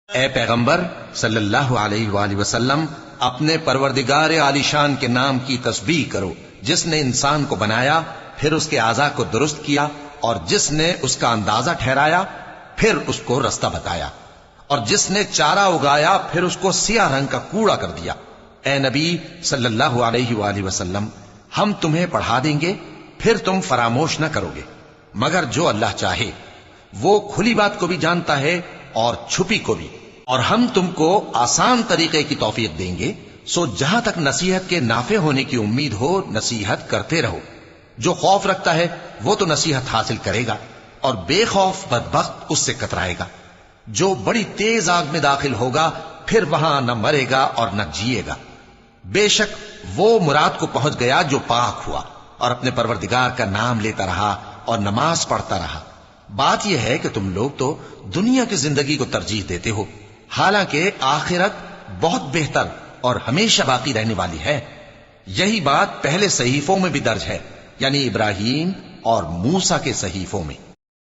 اے پیغمبر صلی اللہ علیہ وآلہ وسلم، اپنے پروردگار عالی شان کے نام کی تسبیح کرو، جس نے انسان کو بنایا پھر اس کے اعضاء کو درست کیا، اور جس نے اس کا اندازہ ٹھہرایا پھر اس کو رستہ بتایا، اور جس نے چارہ اگایا پھر اس کو سیاہ رنگ کا کوڑا کر دیا۔ اے نبی صلی اللہ علیہ وآلہ وسلم، ہم تمہیں پڑھا دیں گے پھر تم فراموش نہ کرو گے، مگر جو اللہ چاہے۔ وہ کھلی بات کو بھی جانتا ہے اور چھپی کو بھی، اور ہم تم کو آسان طریقے کی توفیق دیں گے، سو جہاں تک نصیحت کے نافع ہونے کی امید ہو نصیحت کرتے رہو۔ جو خوف رکھتا ہے وہ تو نصیحت حاصل کرے گا، اور بے خوف بدبخت اس سے کترائے گا۔ جو بڑی تیز آگ میں داخل ہوگا پھر وہاں نہ مرے گا اور نہ جیے گا۔ بے شک وہ مراد کو پہنچ گیا جو پاک ہوا اور اپنے پروردگار کا نام لیتا رہا اور نماز پڑھتا رہا۔ بات یہ ہے کہ تم لوگ تو دنیا کی زندگی کو ترجیح دیتے ہو، حالانکہ آخرت بہت بہتر اور ہمیشہ باقی رہنے والی ہے۔ یہی بات پہلے صحیفوں میں بھی درج ہے، یعنی ابراہیم اور موسیٰ کے صحیفوں میں۔